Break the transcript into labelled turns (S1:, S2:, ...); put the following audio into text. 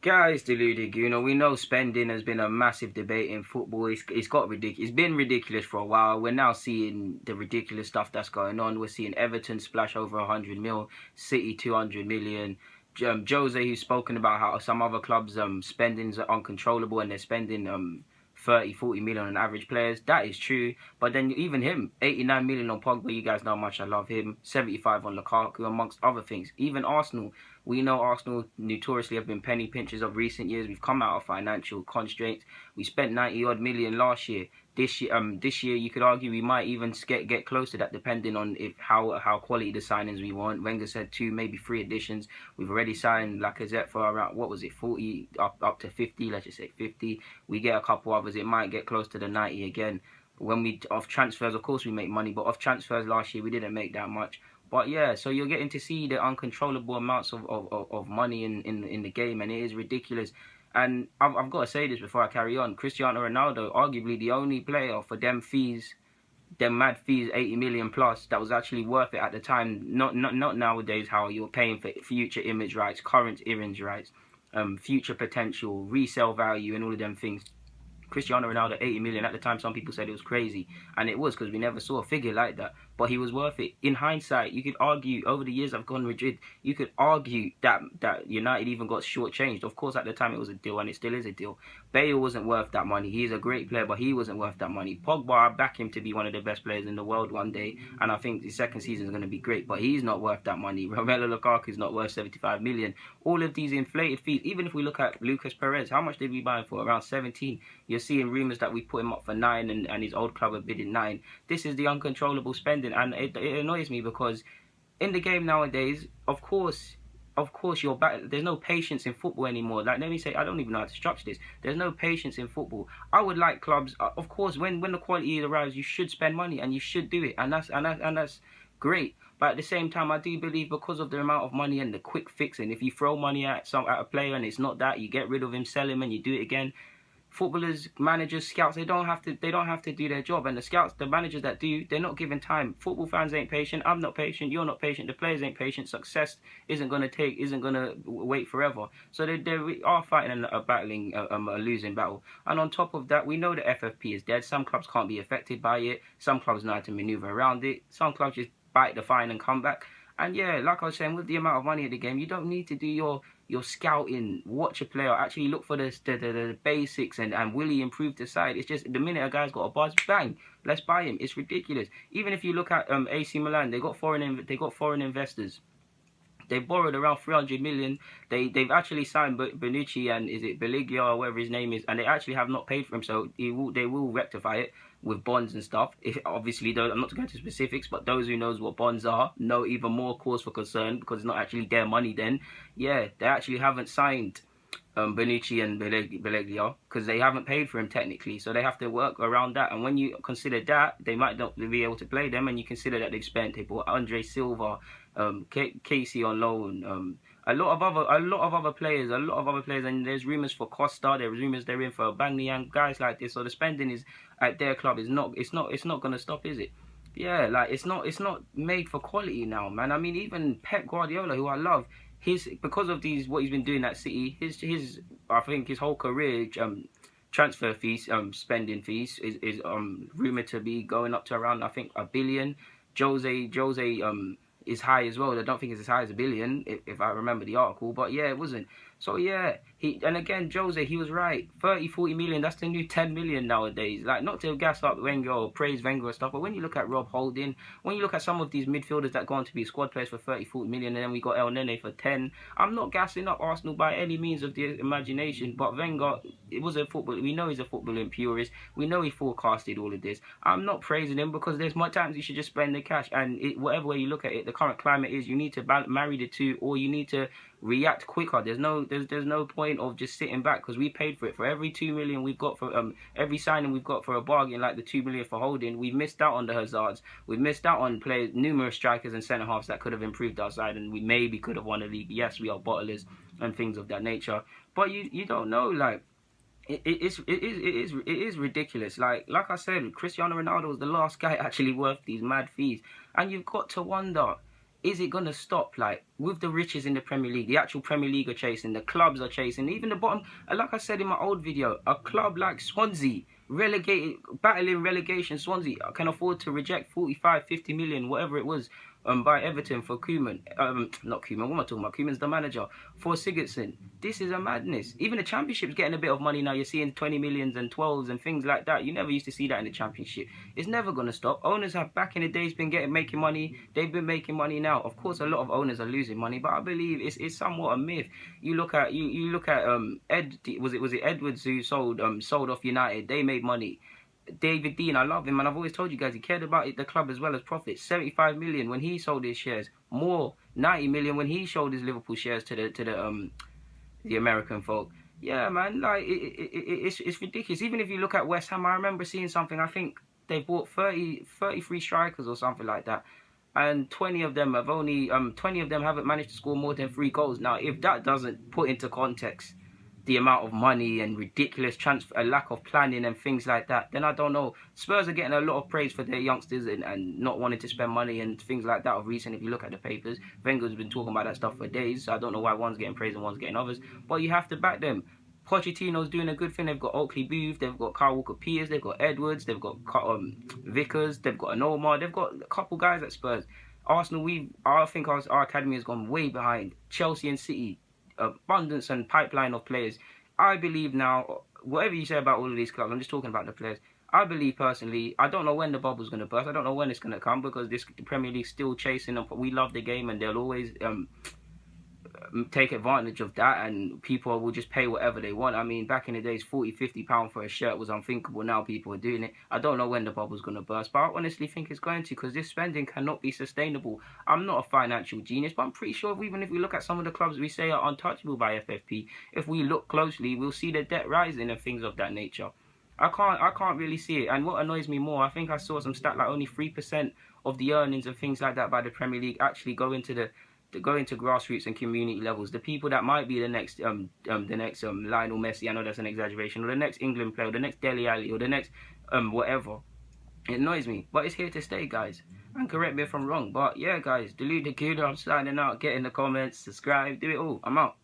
S1: Guys, deluded. We know spending has been a massive debate in football. It's got ridiculous. It's been ridiculous for a while. We're now seeing the ridiculous stuff that's going on. We're seeing Everton splash over 100 mil, City 200 million. Jose, who's spoken about how some other clubs spendings are uncontrollable and they're spending 30, 40 million on average players. That is true. But then even him, 89 million on Pogba. You guys know how much I love him. 75 on Lukaku, amongst other things. Even Arsenal. We know Arsenal notoriously have been penny pinchers of recent years. We've come out of financial constraints. We spent 90 odd million last year. This year, you could argue we might even get close to that, depending on how quality the signings we want. Wenger said 2, maybe 3 additions. We've already signed Lacazette for around, what was it, 40 up to 50. Let's just say 50. We get a couple others, it might get close to the 90 again. When we off transfers, of course we make money, but off transfers last year we didn't make that much. But yeah, so you're getting to see the uncontrollable amounts of money in the game, and it is ridiculous. And I've got to say this before I carry on. Cristiano Ronaldo, arguably the only player for them fees, them mad fees, 80 million plus, that was actually worth it at the time. Not nowadays how you're paying for future image rights, current image rights, future potential, resale value, and all of them things. Cristiano Ronaldo, 80 million. At the time, some people said it was crazy. And it was, because we never saw a figure like that. But he was worth it. In hindsight, you could argue, over the years I've gone Madrid, you could argue that United even got shortchanged. Of course, at the time it was a deal, and it still is a deal. Bale wasn't worth that money. He's a great player, but he wasn't worth that money. Pogba, I back him to be one of the best players in the world one day. And I think the second season is going to be great. But he's not worth that money. Romelu Lukaku is not worth 75 million. All of these inflated fees, even if we look at Lucas Perez, how much did we buy him for? Around 17. You're seeing rumours that we put him up for 9 and his old club are bidding 9. This is the uncontrollable spending, and it annoys me because in the game nowadays, of course you're back. There's no patience in football anymore. Like, let me say, I don't even know how to structure this. There's no patience in football. I would like clubs, of course, when the quality arrives, you should spend money and you should do it, and that's great. But at the same time, I do believe, because of the amount of money and the quick fixing, if you throw money at a player and it's not that, you get rid of him, sell him, and you do it again. Footballers, managers, scouts, they don't have to do their job, and the managers that do, they're not given time. Football fans ain't patient. I'm not patient. You're not patient. The players ain't patient. Success isn't gonna wait forever. So they are fighting battling a losing battle. And on top of that, we know the FFP is dead. Some clubs can't be affected by it. Some clubs know how to maneuver around it. Some clubs just bite the fine and come back. And yeah, like I was saying, with the amount of money at the game, you don't need to do your scouting, watch a player, actually look for the basics, and will he improve the side. It's just the minute a guy's got a buzz, bang, let's buy him. It's ridiculous. Even if you look at AC Milan, they got foreign investors. They borrowed around 300 million. They've actually signed Bonucci and, is it Beliglia or whatever his name is, and they actually have not paid for him. So they will rectify it with bonds and stuff. If obviously, though, I'm not going to specifics, but those who knows what bonds are know even more cause for concern, because it's not actually their money. Then yeah, they actually haven't signed Bonucci and Beliglia because they haven't paid for him technically, so they have to work around that. And when you consider that, they might not be able to play them, and you consider that they've spent, they bought Andre Silva, Casey on loan, a lot of other players, and there's rumours for Costa, there's rumours they're in for Bangniang, guys like this. So the spending is at their club is not going to stop, is it? Yeah, like it's not made for quality now, man. I mean, even Pep Guardiola, who I love, because of what he's been doing at City, his I think his whole career transfer fees, spending fees is rumored to be going up to around, I think, 1 billion. Jose is high as well. I don't think it's as high as 1 billion, if I remember the article, but yeah, it wasn't. So yeah, and again, Jose, he was right. 30, 40 million, that's the new 10 million nowadays. Like, not to gas up Wenger or praise Wenger and stuff, but when you look at Rob Holding, when you look at some of these midfielders that go on to be squad players for 30, 40 million, and then we got El Nene for 10, I'm not gassing up Arsenal by any means of the imagination, but Wenger, it was a football, we know he's a footballing purist, we know he forecasted all of this. I'm not praising him, because there's much times you should just spend the cash, and whatever way you look at it, the current climate is, you need to marry the two, or you need to react quicker. There's no point of just sitting back, because we paid for it. For every 2 million we've got for every signing we've got for a bargain, like the 2 million for Holding, we've missed out on the Hazards, we've missed out on players, numerous strikers and centre halves that could have improved our side, and we maybe could have won a league. Yes, we are bottlers and things of that nature, but you don't know, like, it is ridiculous. Like I said, Cristiano Ronaldo was the last guy actually worth these mad fees, and you've got to wonder, is it going to stop? Like, with the riches in the Premier League, the actual Premier League are chasing, the clubs are chasing, even the bottom. And like I said in my old video, a club like Swansea, relegated, battling relegation, Swansea can afford to reject 45, 50 million, whatever it was, by Everton for Koeman. Not Koeman, what am I talking about? Koeman's the manager. For Sigurdsson. This is a madness. Even the Championship's getting a bit of money now. You're seeing 20 millions and 12s and things like that. You never used to see that in the Championship. It's never going to stop. Owners have back in the days been making money. They've been making money now. Of course, a lot of owners are losing money, but I believe it's somewhat a myth. You look at was it Edwards who sold off United? They made money. David Dean, I love him, and I've always told you guys he cared about the club as well as profits. 75 million when he sold his shares, more 90 million when he sold his Liverpool shares to the American folk. Yeah, man, like it's ridiculous. Even if you look at West Ham, I remember seeing something. I think they bought 33 strikers or something like that, and 20 of them haven't managed to score more than 3 goals. Now, if that doesn't put into context the amount of money and ridiculous transfer, a lack of planning and things like that, then I don't know. Spurs are getting a lot of praise for their youngsters and not wanting to spend money and things like that of recent. If you look at the papers, Wenger's been talking about that stuff for days, so I don't know why one's getting praise and one's getting others, but you have to back them. Pochettino's doing a good thing. They've got Oakley Booth, they've got Kyle Walker-Peters, they've got Edwards, they've got Vickers, they've got an Omar, they've got a couple guys at Spurs. Arsenal, I think our academy has gone way behind. Chelsea and City, abundance and pipeline of players. I believe now, whatever you say about all of these clubs, I'm just talking about the players. I believe personally, I don't know when the bubble's going to burst. I don't know when it's going to come, because the Premier League's still chasing them. We love the game, and they'll always take advantage of that, and people will just pay whatever they want. I mean, back in the days, 40, 50 pounds for a shirt was unthinkable. Now people are doing it. I don't know when the bubble's going to burst, but I honestly think it's going to, because this spending cannot be sustainable. I'm not a financial genius, but I'm pretty sure even if we look at some of the clubs we say are untouchable by FFP, if we look closely, we'll see the debt rising and things of that nature. I can't really see it. And what annoys me more, I think I saw some stat like only 3% of the earnings and things like that by the Premier League actually go into grassroots and community levels. The people that might be the next Lionel Messi, I know that's an exaggeration, or the next England player, or the next Dele Alli, or the next whatever. It annoys me, but it's here to stay, guys. And correct me if I'm wrong, but yeah, guys, Dilute the Kuda, I'm signing out. Get in the comments, subscribe, do it all. I'm out.